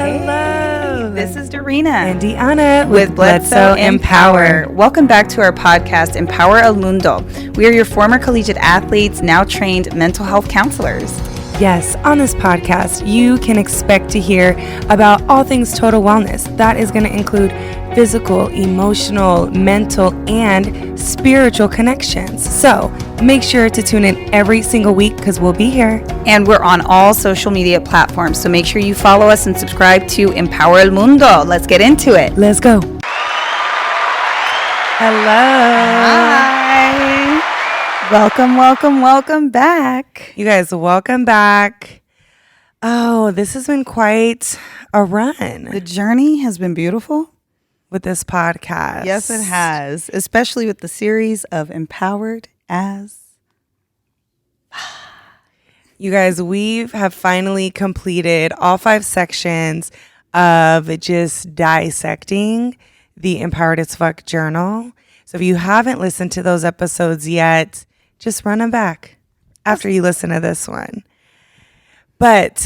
Hello. This is Dorina and Deanna with Bledsoe Empower. Welcome back to our podcast, Empower El Mundo. We are your former collegiate athletes, now trained mental health counselors. Yes, on this podcast, you can expect to hear about all things total wellness. That is going to include physical, emotional, mental, and spiritual connections. So make sure to tune in every single week because we'll be here. And we're on all social media platforms. So make sure you follow us and subscribe to Empower El Mundo. Let's get into it. Let's go. Hello. Hi. Welcome back. You guys, welcome back. Oh, this has been quite a run. The journey has been beautiful with this podcast. Yes, it has, especially with the series of Empowered as. You guys, we have finally completed all 5 sections of just dissecting the Empowered as Fuck journal. So if you haven't listened to those episodes yet, just run them back after you listen to this one. But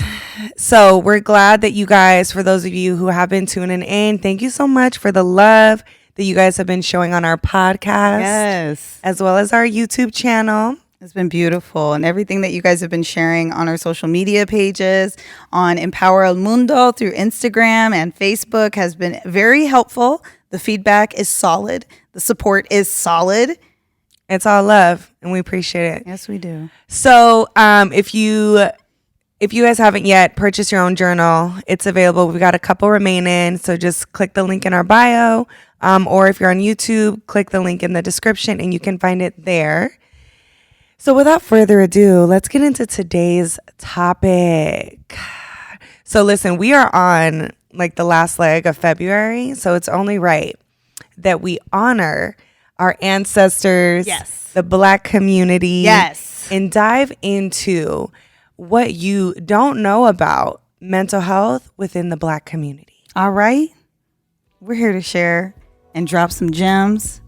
so we're glad that you guys, for those of you who have been tuning in, thank you so much for the love that you guys have been showing on our podcast. Yes. As well as our YouTube channel. It's been beautiful. And everything that you guys have been sharing on our social media pages, on Empower El Mundo through Instagram and Facebook has been very helpful. The feedback is solid. The support is solid. It's all love, and we appreciate it. Yes, we do. So if you guys haven't yet purchased your own journal, it's available. We've got a couple remaining, so just click the link in our bio, or if you're on YouTube, click the link in the description, and you can find it there. So without further ado, let's get into today's topic. So listen, we are on like the last leg of February, so it's only right that we honor our ancestors, yes, the Black community, yes, and dive into what you don't know about mental health within the Black community. All right. We're here to share and drop some gems.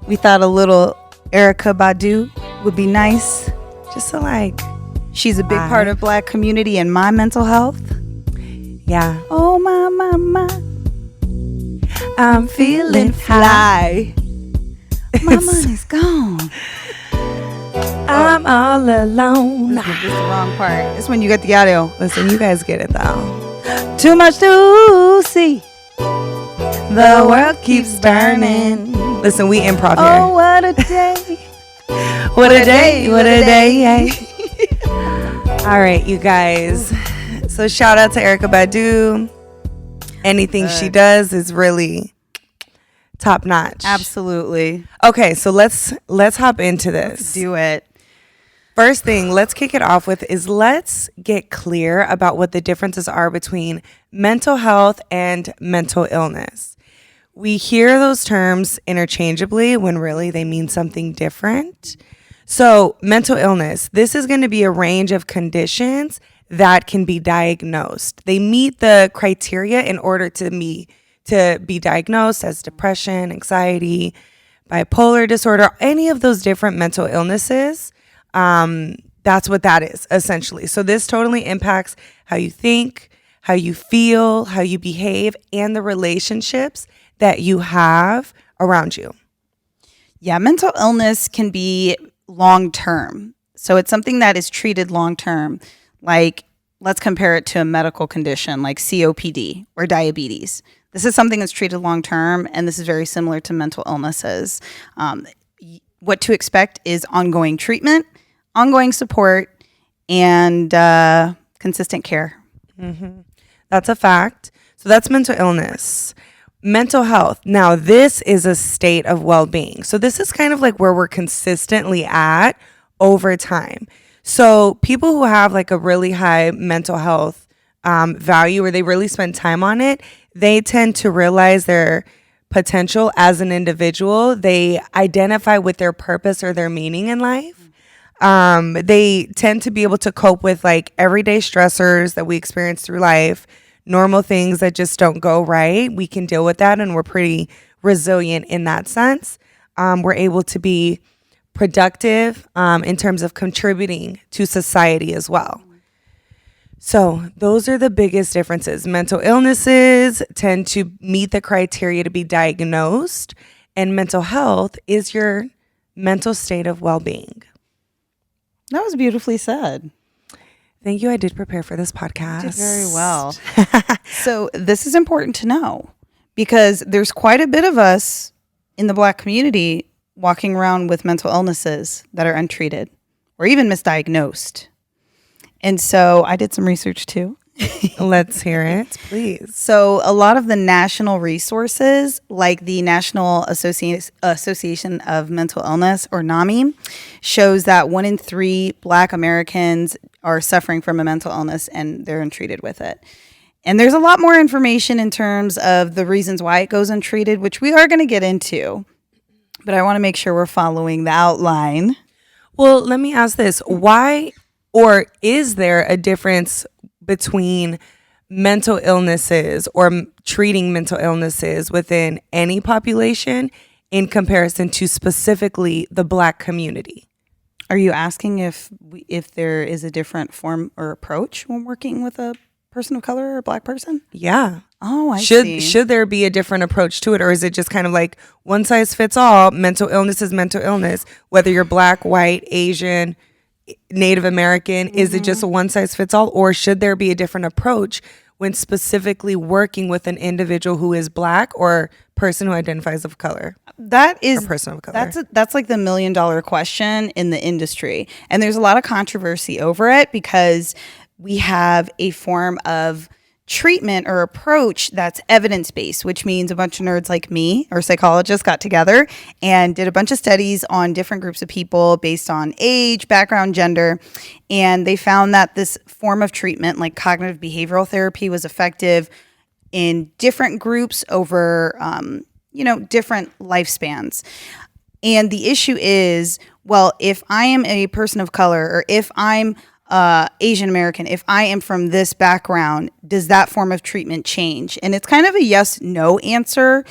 We thought a little Erykah Badu would be nice. Just to like, she's a big part of Black community and my mental health. Yeah. Oh, my. I'm feeling fly. My money's gone. I'm all alone. This is the wrong part. It's when you get the audio. Listen, you guys get it though. Too much to see. The world keeps burning. Listen, we improv here. Oh, what a day. What a day. All right, you guys. So shout out to Erykah Badu. Anything she does is really top notch. Absolutely. Okay, so let's hop into this. Let's do it. First thing, let's kick it off with is let's get clear about what the differences are between mental health and mental illness. We hear those terms interchangeably when really they mean something different. So mental illness, this is going to be a range of conditions that can be diagnosed. They meet the criteria in order to be diagnosed as depression, anxiety, bipolar disorder, any of those different mental illnesses. That's what that is, essentially. So this totally impacts how you think, how you feel, how you behave, and the relationships that you have around you. Yeah, mental illness can be long-term. So it's something that is treated long-term. Like, let's compare it to a medical condition like COPD or diabetes. This is something that's treated long-term, and this is very similar to mental illnesses. What to expect is ongoing treatment, ongoing support, and consistent care. Mm-hmm. That's a fact. So that's mental illness. Mental health. Now, this is a state of well-being. So this is kind of like where we're consistently at over time. So people who have like a really high mental health value, or they really spend time on it, they tend to realize their potential as an individual. They identify with their purpose or their meaning in life. They tend to be able to cope with like everyday stressors that we experience through life, normal things that just don't go right. We can deal with that, and we're pretty resilient in that sense. We're able to be productive in terms of contributing to society as well. So those are the biggest differences. Mental illnesses tend to meet the criteria to be diagnosed, and mental health is your mental state of well-being. That was beautifully said. Thank you. I did prepare for this podcast. You did very well. So this is important to know because there's quite a bit of us in the Black community walking around with mental illnesses that are untreated or even misdiagnosed. And so I did some research too. Let's hear it, please. So a lot of the national resources, like the National Association of Mental Illness, or NAMI, shows that 1 in 3 Black Americans are suffering from a mental illness and they're untreated with it. And there's a lot more information in terms of the reasons why it goes untreated, which we are going to get into. But I want to make sure we're following the outline. Well, let me ask this. Why, or is there a difference between mental illnesses or treating mental illnesses within any population in comparison to specifically the Black community? Are you asking if there is a different form or approach when working with a person of color or a Black person? Yeah. Oh, I see. Should there be a different approach to it, or is it just kind of like one size fits all? Mental illness is mental illness, whether you're Black, white, Asian, Native American. Is it just a one size fits all, or should there be a different approach when specifically working with an individual who is Black or person who identifies of color? That is or person of color. That's like the $1 million question in the industry, and there's a lot of controversy over it because we have a form of treatment or approach that's evidence-based, which means a bunch of nerds like me or psychologists got together and did a bunch of studies on different groups of people based on age, background, gender. And they found that this form of treatment, like cognitive behavioral therapy, was effective in different groups over, different lifespans. And the issue is, well, if I am a person of color or if I'm Asian American, if I am from this background, does that form of treatment change? And it's kind of a yes/no answer.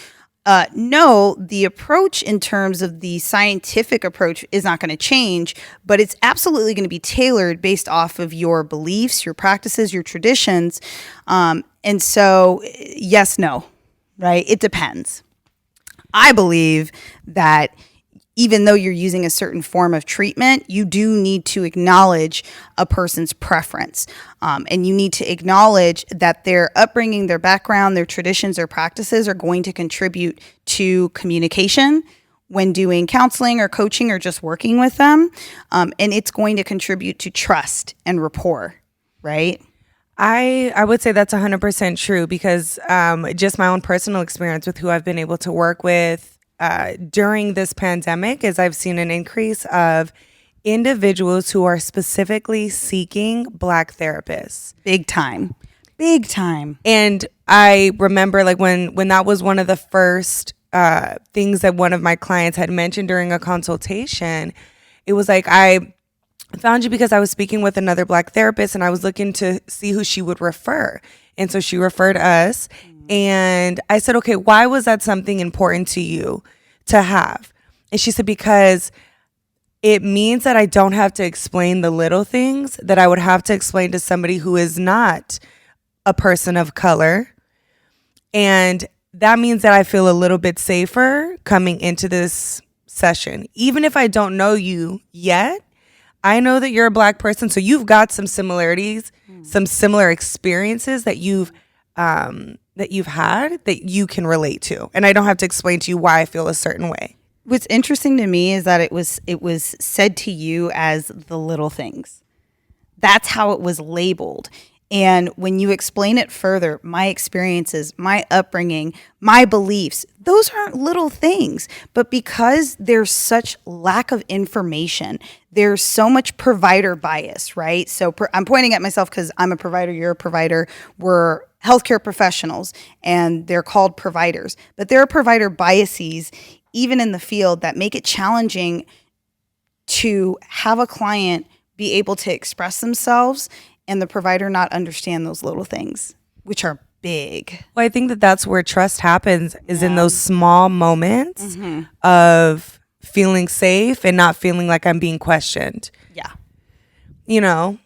No, the approach in terms of the scientific approach is not going to change, but it's absolutely going to be tailored based off of your beliefs, your practices, your traditions. And so yes, no, right? It depends. I believe that even though you're using a certain form of treatment, you do need to acknowledge a person's preference. And you need to acknowledge that their upbringing, their background, their traditions, their practices are going to contribute to communication when doing counseling or coaching or just working with them. And it's going to contribute to trust and rapport, right? I would say that's 100% true because just my own personal experience with who I've been able to work with during this pandemic is I've seen an increase of individuals who are specifically seeking Black therapists. Big time. Big time. And I remember like when that was one of the first things that one of my clients had mentioned during a consultation, it was like, I found you because I was speaking with another Black therapist and I was looking to see who she would refer. And so she referred us. And I said, okay, why was that something important to you to have? And she said, because it means that I don't have to explain the little things that I would have to explain to somebody who is not a person of color. And that means that I feel a little bit safer coming into this session. Even if I don't know you yet, I know that you're a Black person. So you've got some similarities, some similar experiences that you've had that you can relate to. And I don't have to explain to you why I feel a certain way. What's interesting to me is that it was said to you as the little things. That's how it was labeled. And when you explain it further, my experiences, my upbringing, my beliefs, those aren't little things. But because there's such lack of information, there's so much provider bias, right? So I'm pointing at myself because I'm a provider, you're a provider, we're healthcare professionals, and they're called providers. But there are provider biases, even in the field, that make it challenging to have a client be able to express themselves and the provider not understand those little things, which are big. Well, I think that that's where trust happens is in those small moments of feeling safe and not feeling like I'm being questioned. Yeah. You know?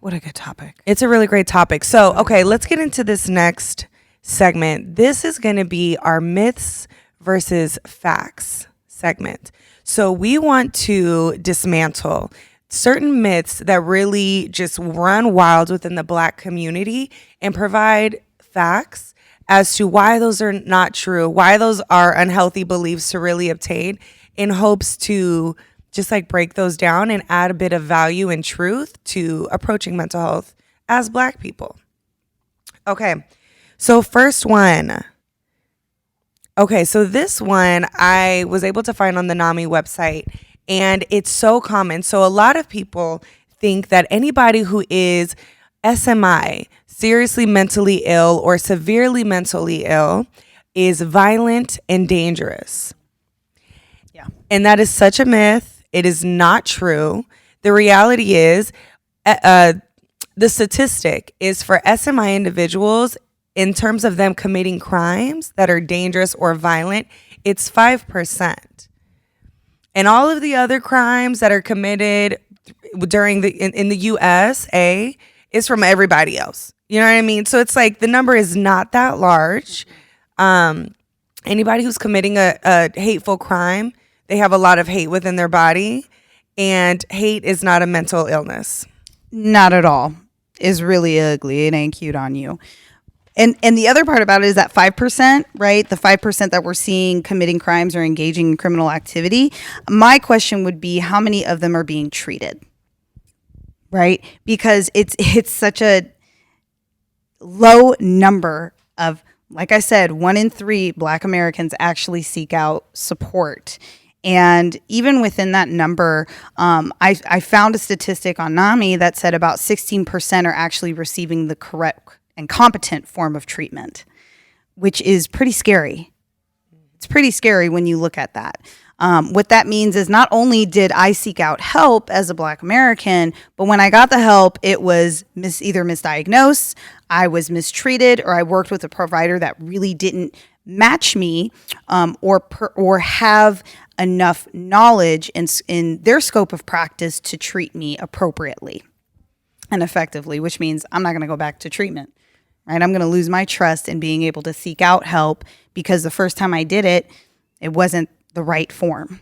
What a good topic. It's a really great topic. So, okay, let's get into this next segment. This is going to be our myths versus facts segment. So, we want to dismantle certain myths that really just run wild within the Black community and provide facts as to why those are not true, why those are unhealthy beliefs to really obtain, in hopes to just like break those down and add a bit of value and truth to approaching mental health as Black people. Okay, so first one. Okay, so this one I was able to find on the NAMI website, and it's so common. So a lot of people think that anybody who is SMI, seriously mentally ill or severely mentally ill, is violent and dangerous. Yeah. And that is such a myth. It is not true. The reality is, the statistic is for SMI individuals, in terms of them committing crimes that are dangerous or violent, it's 5%. And all of the other crimes that are committed during in the USA is from everybody else. You know what I mean? So it's like the number is not that large. Anybody who's committing a hateful crime, they have a lot of hate within their body, and hate is not a mental illness. Not at all. It's really ugly. It ain't cute on you. And the other part about it is that 5%, right? The 5% that we're seeing committing crimes or engaging in criminal activity. My question would be, how many of them are being treated? Right? Because it's such a low number of, like I said, 1 in 3 Black Americans actually seek out support. And even within that number, I found a statistic on NAMI that said about 16% are actually receiving the correct and competent form of treatment, which is pretty scary. It's pretty scary when you look at that. What that means is not only did I seek out help as a Black American, but when I got the help, it was either misdiagnosed, I was mistreated, or I worked with a provider that really didn't match me, or have enough knowledge in their scope of practice to treat me appropriately and effectively, which means I'm not going to go back to treatment, right? I'm going to lose my trust in being able to seek out help because the first time I did it, it wasn't the right form.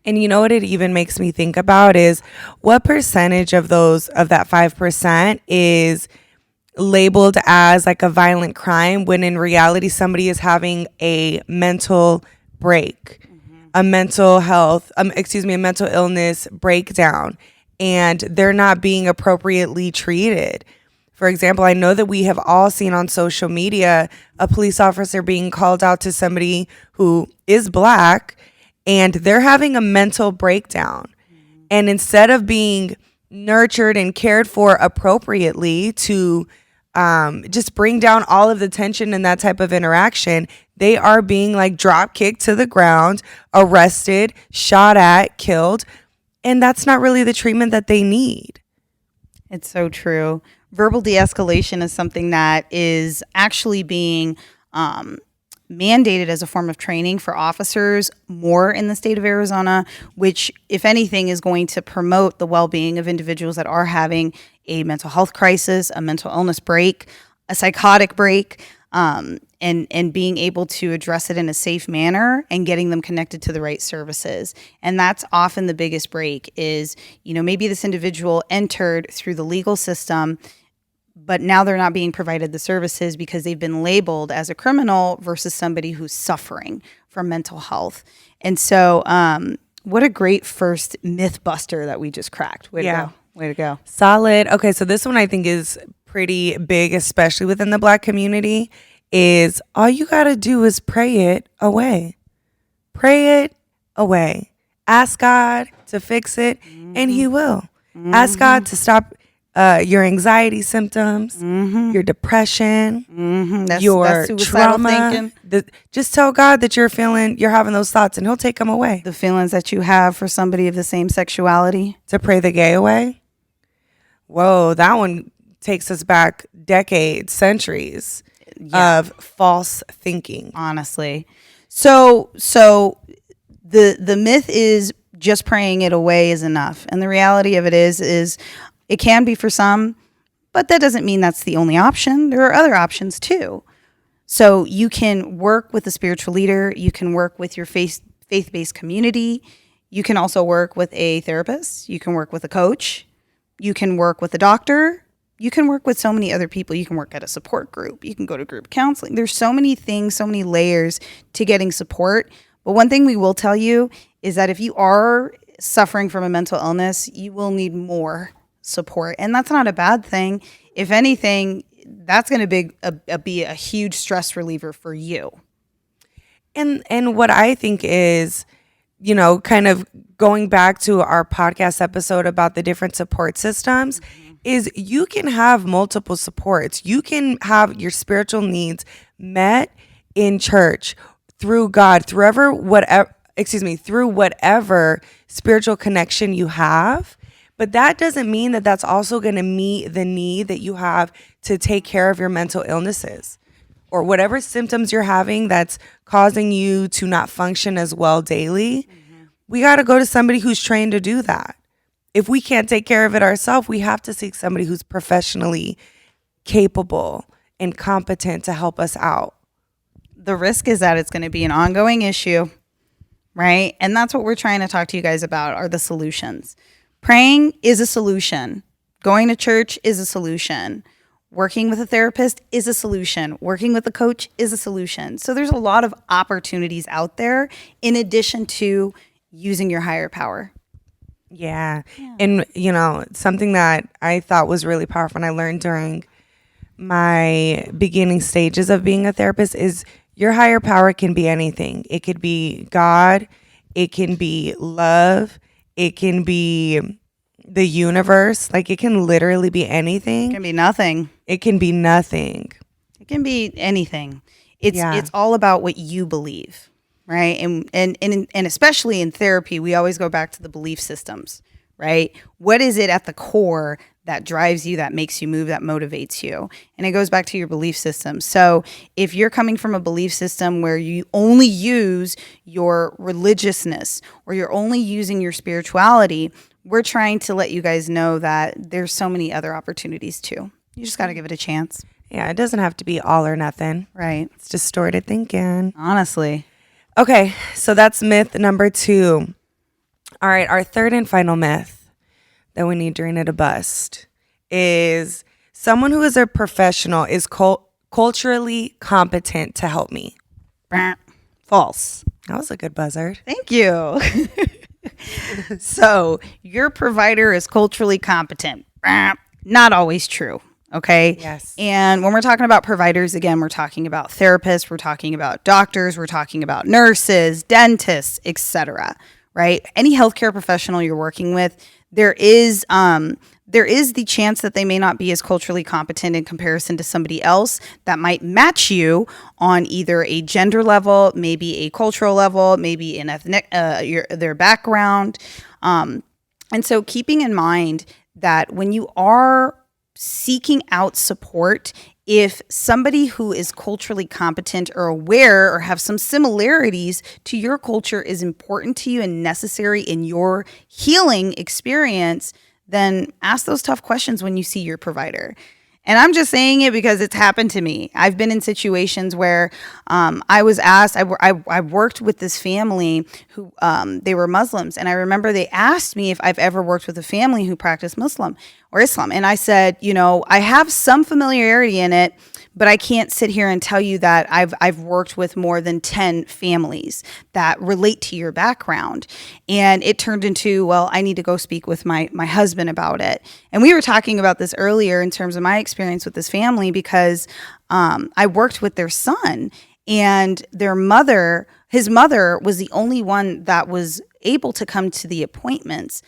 And you know what it even makes me think about is what percentage of that 5% is labeled as like a violent crime when in reality somebody is having a mental break, a mental illness breakdown, and they're not being appropriately treated. For example, I know that we have all seen on social media a police officer being called out to somebody who is Black, and they're having a mental breakdown. And instead of being nurtured and cared for appropriately to just bring down all of the tension in that type of interaction, they are being like drop kicked to the ground, arrested, shot at, killed. And that's not really the treatment that they need. It's so true. Verbal de-escalation is something that is actually being mandated as a form of training for officers more in the state of Arizona, which, if anything, is going to promote the well-being of individuals that are having a mental health crisis, a mental illness break, a psychotic break, and being able to address it in a safe manner and getting them connected to the right services. And that's often the biggest break is, maybe this individual entered through the legal system, but now they're not being provided the services because they've been labeled as a criminal versus somebody who's suffering from mental health. And so what a great first myth buster that we just cracked. Way to go. Way to go. Solid. Okay, so this one I think is pretty big, especially within the Black community, is all you got to do is pray it away. Pray it away. Ask God to fix it, and He will. Ask God to stop your anxiety symptoms, your depression, your that's trauma. Just tell God that you're having those thoughts, and He'll take them away. The feelings that you have for somebody of the same sexuality. To pray the gay away? Whoa, that one takes us back decades, centuries of false thinking. Honestly. So the myth is just praying it away is enough. And the reality of it is it can be for some, But that doesn't mean that's the only option. There are other options too. So you can work with a spiritual leader. You can work with your faith-based community. You can also work with a therapist. You can work with a coach. You can work with a doctor. You can work with so many other people. You can work at a support group. You can go to group counseling. There's so many things, so many layers to getting support. But one thing we will tell you is that if you are suffering from a mental illness, you will need more support. And that's not a bad thing. If anything, that's going to be a huge stress reliever for you. And what I think is, kind of going back to our podcast episode about the different support systems, is you can have multiple supports. You can have your spiritual needs met in church, through God, through whatever spiritual connection you have. But that doesn't mean that that's also going to meet the need that you have to take care of your mental illnesses or whatever symptoms you're having that's causing you to not function as well daily. We got to go to somebody who's trained to do that. If we can't take care of it ourselves, we have to seek somebody who's professionally capable and competent to help us out. The risk is that it's going to be an ongoing issue, right? And that's what we're trying to talk to you guys about, are the solutions. Praying is a solution. Going to church is a solution. Working with a therapist is a solution. Working with a coach is a solution. So there's a lot of opportunities out there in addition to using your higher power. Yeah. And, something that I thought was really powerful and I learned during my beginning stages of being a therapist is your higher power can be anything. It could be God. It can be love. It can be the universe. Like, it can literally be anything. It can be nothing. It can be nothing. It can be anything. It's all about what you believe, right? And especially in therapy, we always go back to the belief systems, right? What is it at the core that drives you, that makes you move, that motivates you? And it goes back to your belief system. So if you're coming from a belief system where you only use your religiousness or you're only using your spirituality, we're trying to let you guys know that there's so many other opportunities too. You just got to give it a chance. Yeah, it doesn't have to be all or nothing. Right. It's distorted thinking. Honestly. Okay, so that's myth number 2. All right, our third and final myth that we need Dorina to bust is someone who is a professional is culturally competent to help me. False. That was a good buzzard. Thank you. So your provider is culturally competent. Not always true. Okay. Yes. And when we're talking about providers, again, we're talking about therapists, we're talking about doctors, we're talking about nurses, dentists, etc. Right? Any healthcare professional you're working with, there is the chance that they may not be as culturally competent in comparison to somebody else that might match you on either a gender level, maybe a cultural level, maybe an ethnic, their background. And so keeping in mind that when you are seeking out support, if somebody who is culturally competent or aware or have some similarities to your culture is important to you and necessary in your healing experience, then ask those tough questions when you see your provider. And I'm just saying it because it's happened to me. I've been in situations where I was asked, I worked with this family who, they were Muslims. And I remember they asked me if I've ever worked with a family who practiced Muslim or Islam. And I said, I have some familiarity in it, but I can't sit here and tell you that I've worked with more than 10 families that relate to your background. And it turned into, well, I need to go speak with my husband about it. And we were talking about this earlier in terms of my experience with this family because I worked with their son, and his mother was the only one that was able to come to the appointments.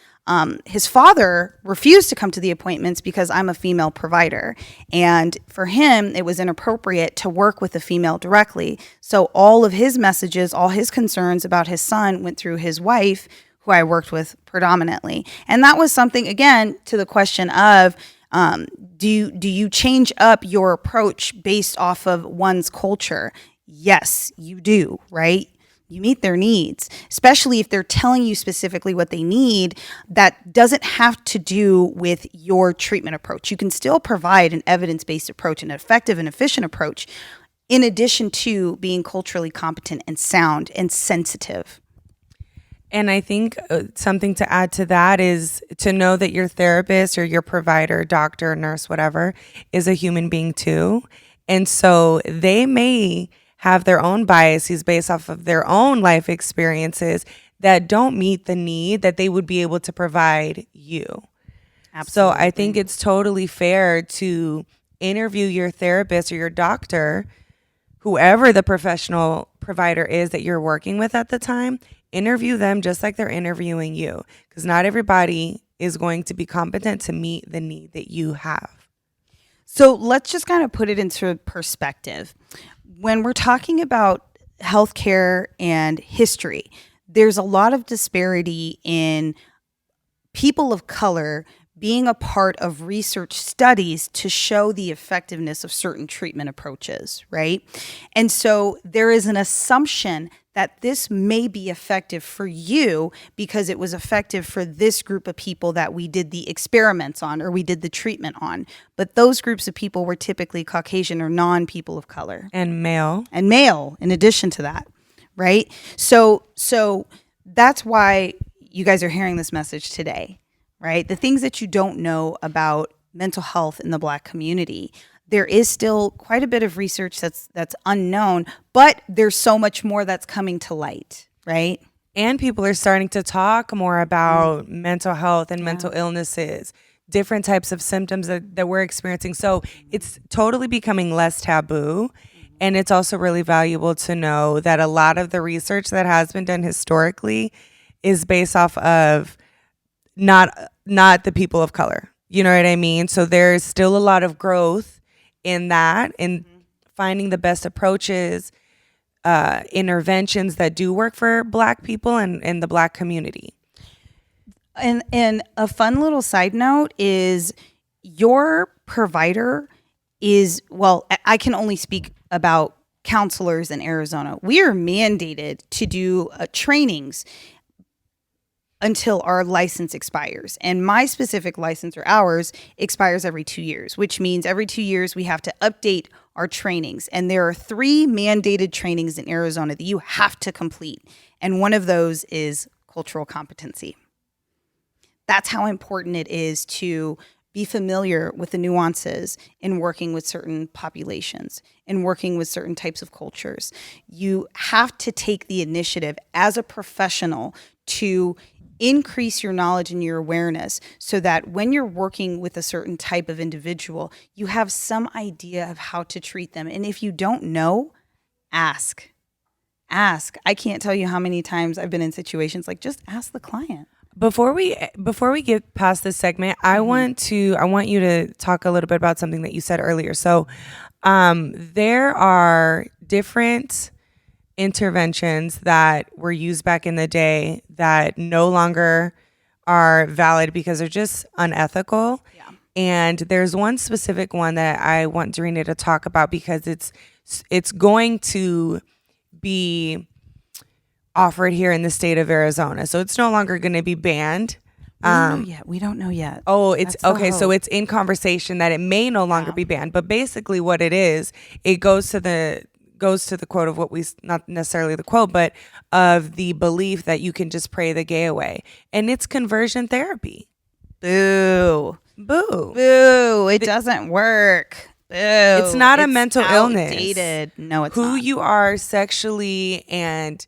His father refused to come to the appointments because I'm a female provider. And for him, it was inappropriate to work with a female directly. So all of his messages, all his concerns about his son went through his wife, who I worked with predominantly. And that was something, again, to the question of, do you change up your approach based off of one's culture? Yes, you do, right? you meet their needs, especially if they're telling you specifically what they need. That doesn't have to do with your treatment approach. You can still provide an evidence-based approach, an effective and efficient approach, in addition to being culturally competent and sound and sensitive. And I think something to add to that is to know that your therapist or your provider, doctor, nurse, whatever, is a human being too. And so they may have their own biases based off of their own life experiences that don't meet the need that they would be able to provide you. Absolutely. So I think it's totally fair to interview your therapist or your doctor, whoever the professional provider is that you're working with at the time. Interview them just like they're interviewing you, because not everybody is going to be competent to meet the need that you have. So let's just kind of put it into perspective. When we're talking about healthcare and history, there's a lot of disparity in people of color being a part of research studies to show the effectiveness of certain treatment approaches, right? And so there is an assumption that this may be effective for you because it was effective for this group of people that we did the experiments on or we did the treatment on. But those groups of people were typically Caucasian or non-people of color. And male. And male, in addition to that, right? So that's why you guys are hearing this message today, right? The things that you don't know about mental health in the Black community. There is still quite a bit of research that's unknown, but there's so much more that's coming to light, right? And people are starting to talk more about mental health and mental illnesses, different types of symptoms that we're experiencing. So it's totally becoming less taboo. And it's also really valuable to know that a lot of the research that has been done historically is based off of not the people of color. You know what I mean? So there's still a lot of growth in that, in finding the best approaches, interventions that do work for Black people and the Black community. And a fun little side note is your provider is, well, I can only speak about counselors in Arizona. We are mandated to do trainings until our license expires. And my specific license, or ours, expires every 2 years, which means every 2 years we have to update our trainings. And there are 3 mandated trainings in Arizona that you have to complete. And one of those is cultural competency. That's how important it is to be familiar with the nuances in working with certain populations, in working with certain types of cultures. You have to take the initiative as a professional to increase your knowledge and your awareness so that when you're working with a certain type of individual, you have some idea of how to treat them. And if you don't know, ask. I can't tell you how many times I've been in situations like, just ask the client. Before we get past this segment, I want you to talk a little bit about something that you said earlier. So there are different interventions that were used back in the day that no longer are valid because they're just unethical. Yeah. And there's one specific one that I want Dorina to talk about because it's going to be offered here in the state of Arizona. So it's no longer going to be banned. We don't know yet. Oh, it's okay. So it's in conversation that it may no longer be banned. But basically what it is, it goes to the quote of what we, not necessarily the quote, but of the belief that you can just pray the gay away. And it's conversion therapy. Boo. It doesn't work. Boo. It's not a mental illness. Outdated. No, it's not. Who you are sexually and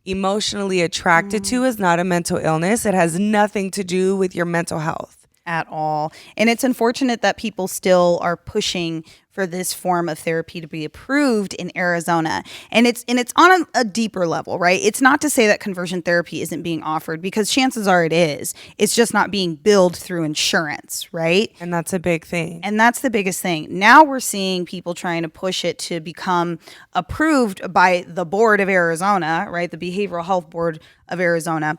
emotionally attracted to is not a mental illness. It has nothing to do with your mental health at all. And it's unfortunate that people still are pushing for this form of therapy to be approved in Arizona. And it's on a deeper level, right? It's not to say that conversion therapy isn't being offered, because chances are it is. It's just not being billed through insurance, right? And that's a big thing. And that's the biggest thing. Now we're seeing people trying to push it to become approved by the board of Arizona, right? The Behavioral Health Board of Arizona,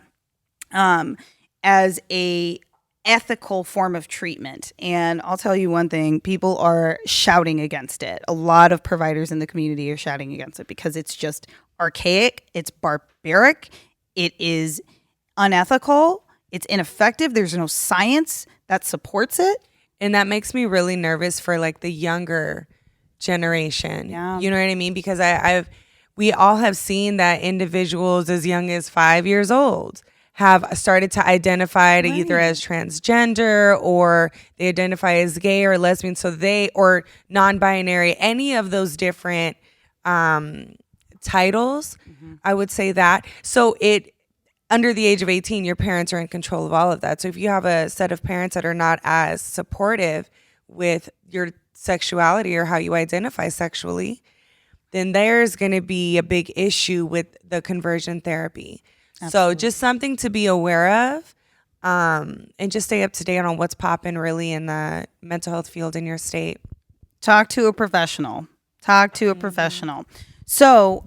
as a ethical form of treatment. And I'll tell you one thing, people are shouting against it. A lot of providers in the community are shouting against it because it's just archaic, it's barbaric, it is unethical, it's ineffective. There's no science that supports it. And that makes me really nervous for like the younger generation. Yeah. You know what I mean? Because we all have seen that individuals as young as 5 years old have started to identify either as transgender, or they identify as gay or lesbian. So or non-binary, any of those different titles, I would say that. So under the age of 18, your parents are in control of all of that. So if you have a set of parents that are not as supportive with your sexuality or how you identify sexually, then there's going to be a big issue with the conversion therapy. Absolutely. So just something to be aware of, and just stay up to date on what's popping really in the mental health field in your state. Talk to a professional. So,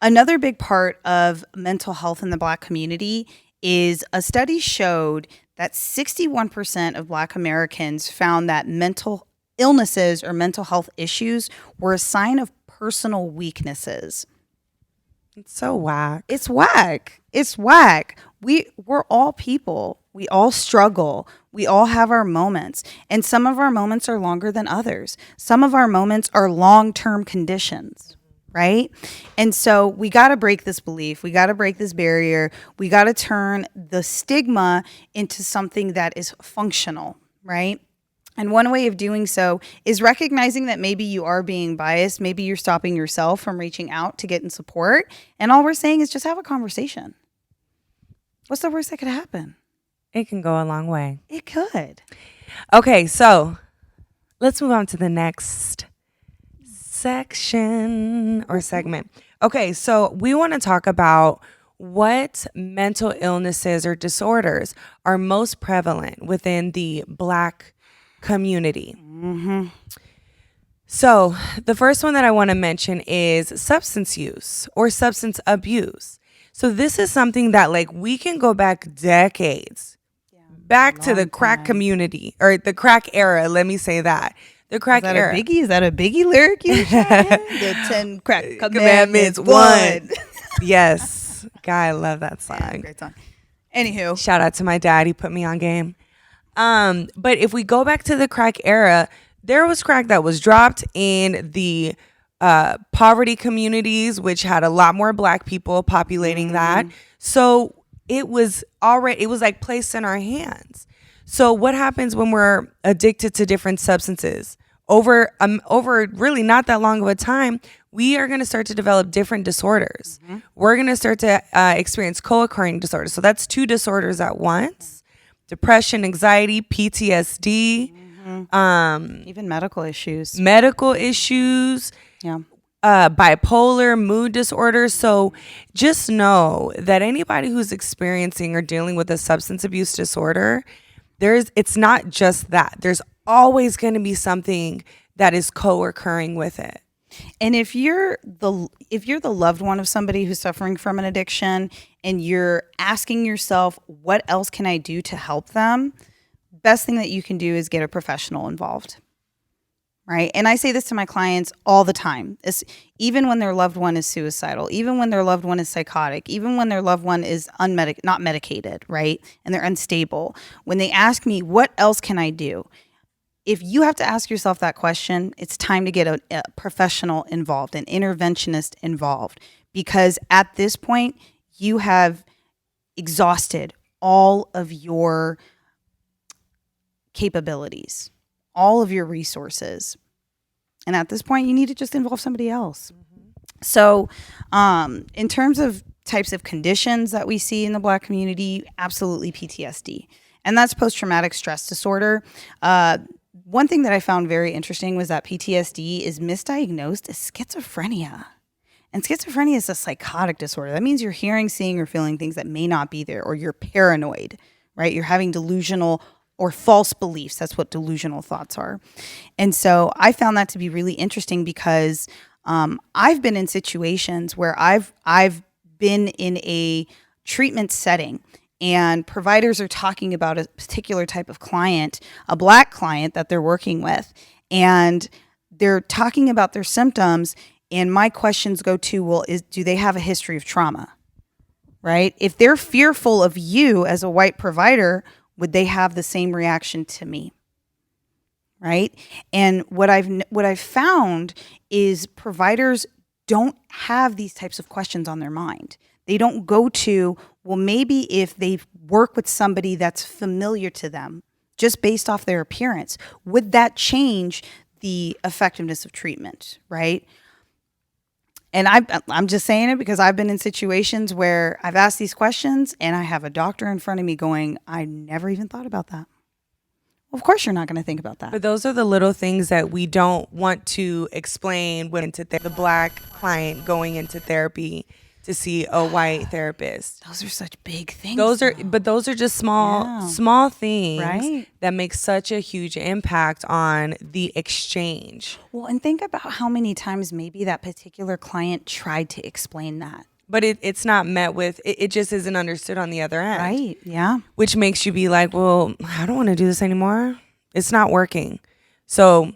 another big part of mental health in the Black community is a study showed that 61% of Black Americans found that mental illnesses or mental health issues were a sign of personal weaknesses. It's so whack. It's whack. We're all people. We all struggle. We all have our moments. And some of our moments are longer than others. Some of our moments are long-term conditions, right? And so we got to break this belief. We got to break this barrier. We got to turn the stigma into something that is functional, right? And one way of doing so is recognizing that maybe you are being biased. Maybe you're stopping yourself from reaching out to get in support. And all we're saying is just have a conversation. What's the worst that could happen? It can go a long way. It could. Okay, so let's move on to the next section or segment. Okay, so we want to talk about what mental illnesses or disorders are most prevalent within the Black community. So the first one that I want to mention is substance use or substance abuse. So this is something that like we can go back decades, back to the crack community or the crack era. Let me say that. The crack era. Is that a Biggie lyric? The 10 crack commandments, 1. Yes. God, I love that song. Yeah, great song. Anywho. Shout out to my dad. He put me on game. But if we go back to the crack era, there was crack that was dropped in the poverty communities, which had a lot more Black people populating that. So it was like placed in our hands. So what happens when we're addicted to different substances? Over really not that long of a time, we are going to start to develop different disorders. We're going to start to experience co-occurring disorders. So that's 2 disorders at once. Depression, anxiety, PTSD, even medical issues. Yeah. Bipolar, mood disorders. So just know that anybody who's experiencing or dealing with a substance abuse disorder, it's not just that. There's always going to be something that is co-occurring with it. And if you're the loved one of somebody who's suffering from an addiction and you're asking yourself, what else can I do to help them? Best thing that you can do is get a professional involved. Right? And I say this to my clients all the time. Even when their loved one is suicidal, even when their loved one is psychotic, even when their loved one is not medicated, right? And they're unstable. When they ask me, what else can I do? If you have to ask yourself that question, it's time to get a professional involved, an interventionist involved, because at this point, you have exhausted all of your capabilities, all of your resources. And at this point, you need to just involve somebody else. So in terms of types of conditions that we see in the Black community, absolutely PTSD. And that's post-traumatic stress disorder. One thing that I found very interesting was that PTSD is misdiagnosed as schizophrenia. And schizophrenia is a psychotic disorder. That means you're hearing, seeing, or feeling things that may not be there, or you're paranoid, right? You're having delusional or false beliefs. That's what delusional thoughts are. And so I found that to be really interesting because I've been in situations where I've been in a treatment setting and providers are talking about a particular type of client, a Black client that they're working with, and they're talking about their symptoms, And my questions go to, well, do they have a history of trauma? Right? If they're fearful of you as a white provider, would they have the same reaction to me? Right? And what I've found is providers don't have these types of questions on their mind. They don't go to, well, maybe if they work with somebody that's familiar to them, just based off their appearance, would that change the effectiveness of treatment, right? And I'm just saying it because I've been in situations where I've asked these questions and I have a doctor in front of me going, I never even thought about that. Well, of course you're not going to think about that. But those are the little things that we don't want to explain when the Black client going into therapy to see a white therapist. Those are such big things. Those are just small things, right, that make such a huge impact on the exchange. Well, and think about how many times maybe that particular client tried to explain that. But it's not met with, it just isn't understood on the other end. Right, yeah. Which makes you be like, well, I don't want to do this anymore. It's not working. So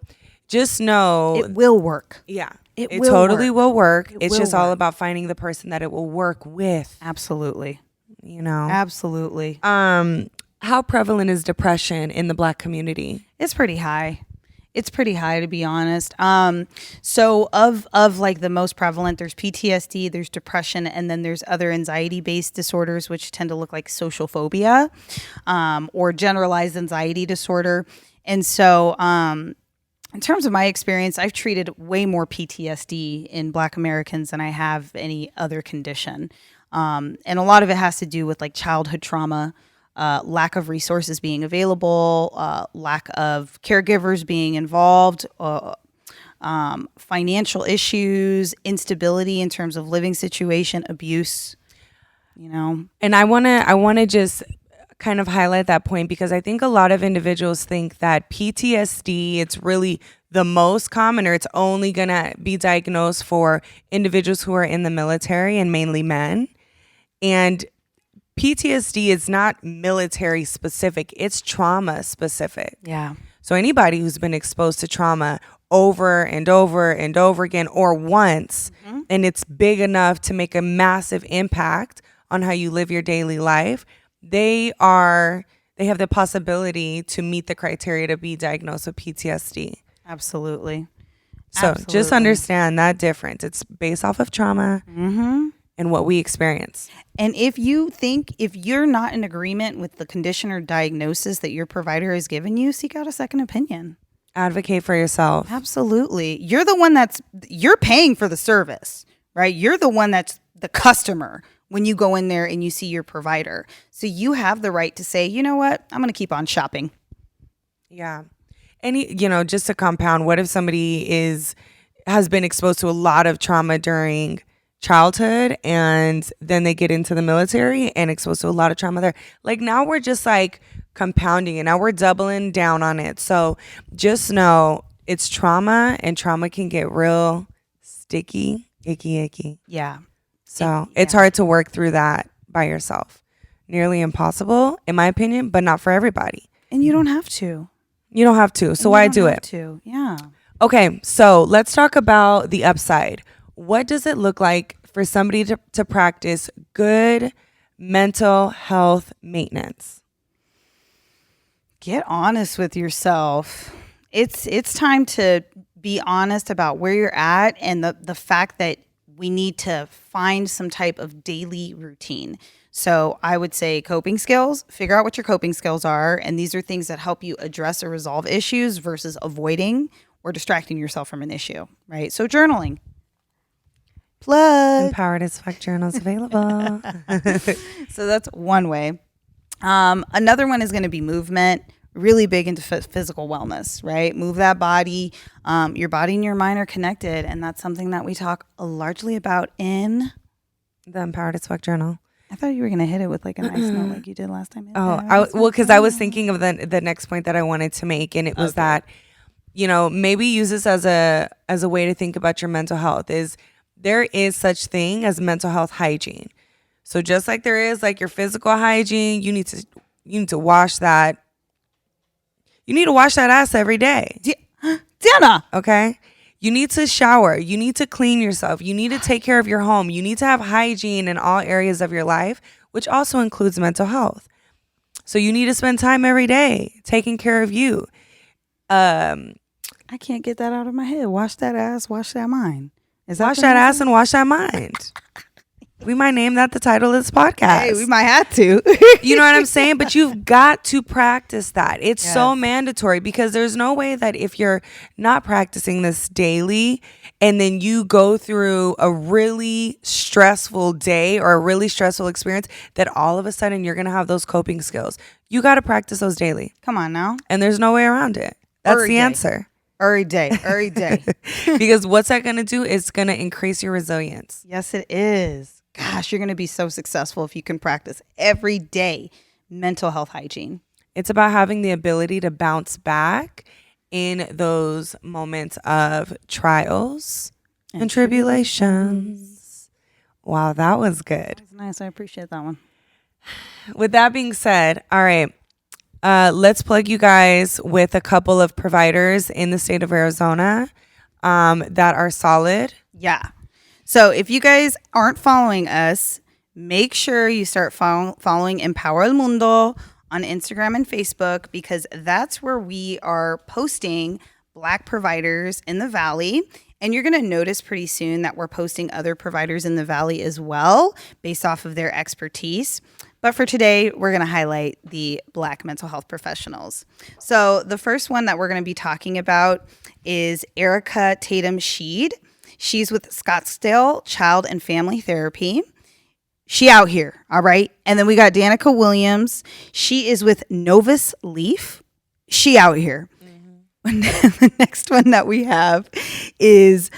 just know. It will work. Yeah. It totally will work. It's just all work. about finding the person that it will work with. Absolutely. You know? Absolutely. How prevalent is depression in the Black community? It's pretty high. It's pretty high, to be honest. So of like the most prevalent, there's PTSD, there's depression, and then there's other anxiety-based disorders, which tend to look like social phobia, or generalized anxiety disorder. And so, in terms of my experience, I've treated way more PTSD in Black Americans than I have any other condition. And a lot of it has to do with like childhood trauma, lack of resources being available, lack of caregivers being involved, financial issues, instability in terms of living situation, abuse, you know. And I want to just kind of highlight that point because I think a lot of individuals think that PTSD, it's really the most common, or it's only going to be diagnosed for individuals who are in the military and mainly men. And PTSD is not military specific, it's trauma specific. Yeah. So anybody who's been exposed to trauma over and over and over again, or once, and it's big enough to make a massive impact on how you live your daily life, they have the possibility to meet the criteria to be diagnosed with PTSD. Absolutely. So just understand that difference. It's based off of trauma and what we experience. And if you're not in agreement with the condition or diagnosis that your provider has given you, seek out a second opinion. Advocate for yourself. Absolutely. You're the one you're paying for the service, right? You're the one that's the customer when you go in there and you see your provider. So you have the right to say, you know what, I'm going to keep on shopping. Yeah. And, just to compound, what if somebody has been exposed to a lot of trauma during childhood and then they get into the military and exposed to a lot of trauma there? Like now we're just like compounding it. Now we're doubling down on it. So just know it's trauma, and trauma can get real sticky, icky. Yeah. So it's hard to work through that by yourself. Nearly impossible, in my opinion, but not for everybody. And you don't have to. You don't have to. So why do it? Yeah. Okay, so let's talk about the upside. What does it look like for somebody to practice good mental health maintenance? Get honest with yourself. It's time to be honest about where you're at and the fact that we need to find some type of daily routine. So I would say coping skills, figure out what your coping skills are. And these are things that help you address or resolve issues versus avoiding or distracting yourself from an issue, right? So journaling. Plug. Empowered as Fuck journals available. So that's one way. Another one is going to be movement. Really big into physical wellness, right? Move that body. Your body and your mind are connected. And that's something that we talk largely about in the Empowered as Fuck journal. I thought you were going to hit it with like a nice note like you did last time. Because I was thinking of the next point that I wanted to make. And it was that, maybe use this as a way to think about your mental health. There is such thing as mental health hygiene. So just like there is like your physical hygiene, you need to wash that. You need to wash that ass every day. Dana. Okay. You need to shower. You need to clean yourself. You need to take care of your home. You need to have hygiene in all areas of your life, which also includes mental health. So you need to spend time every day taking care of you. I can't get that out of my head. Wash that ass, wash that mind. Wash that ass and wash that mind. We might name that the title of this podcast. Hey, we might have to. You know what I'm saying? But you've got to practice that. It's so mandatory, because there's no way that if you're not practicing this daily and then you go through a really stressful day or a really stressful experience, that all of a sudden you're going to have those coping skills. You got to practice those daily. Come on now. And there's no way around it. That's the answer. Every day. Because what's that going to do? It's going to increase your resilience. Yes, it is. Gosh, you're going to be so successful if you can practice every day mental health hygiene. It's about having the ability to bounce back in those moments of trials and tribulations. Wow, that was good. That was nice. I appreciate that one. With that being said, all right, let's plug you guys with a couple of providers in the state of Arizona that are solid. Yeah. So if you guys aren't following us, make sure you start following Empower El Mundo on Instagram and Facebook, because that's where we are posting Black providers in the Valley. And you're going to notice pretty soon that we're posting other providers in the Valley as well, based off of their expertise. But for today, we're going to highlight the Black mental health professionals. So the first one that we're going to be talking about is Erica Tatum Sheed. She's with Scottsdale Child and Family Therapy. She out here, all right? And then we got Danica Williams. She is with Novus Leaf. She out here. The next one that we have is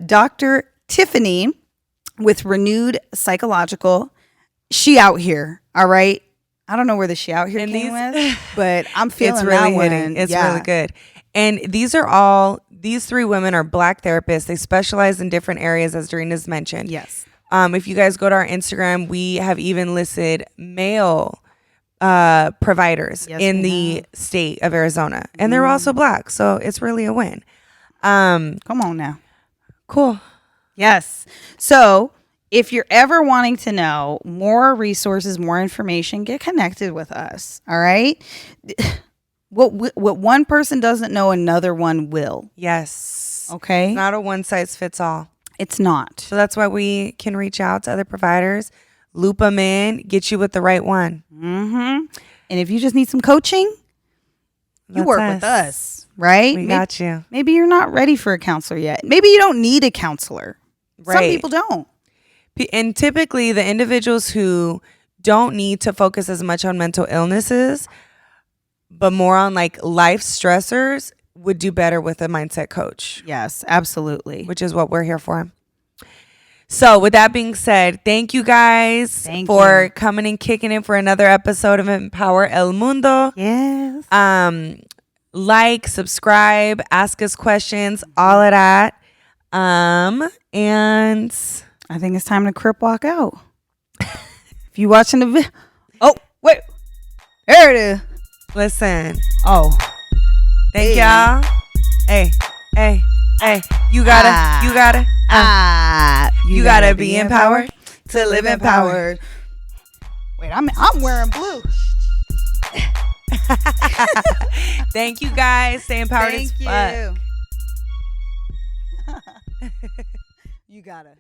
Dr. Tiffany with Renewed Psychological. She out here, all right? I don't know where the she out here came with, but I'm feeling it's really that hitting. one. It's really good. And these three women are Black therapists. They specialize in different areas, as Doreena's mentioned. Yes. If you guys go to our Instagram, we have even listed male providers in the state of Arizona. And they're also Black. So it's really a win. Come on now. Cool. Yes. So if you're ever wanting to know more resources, more information, get connected with us. All right. What one person doesn't know, another one will. Yes. Okay. It's not a one size fits all. It's not. So that's why we can reach out to other providers, loop them in, get you with the right one. Mm-hmm. And if you just need some coaching, you work with us, right? We got you. Maybe you're not ready for a counselor yet. Maybe you don't need a counselor. Right. Some people don't. And typically the individuals who don't need to focus as much on mental illnesses, but more on like life stressors, would do better with a mindset coach. Yes, absolutely. Which is what we're here for. So with that being said, thank you guys for coming and kicking in for another episode of Empower El Mundo. Yes. Like, subscribe, ask us questions, all of that. And I think it's time to crip walk out. If you watching the video. Oh, wait. There it is. Listen. Oh. Thank y'all. Hey. You gotta be empowered to live empowered. Wait, I'm wearing blue. Thank you guys. Stay empowered as fuck. You gotta.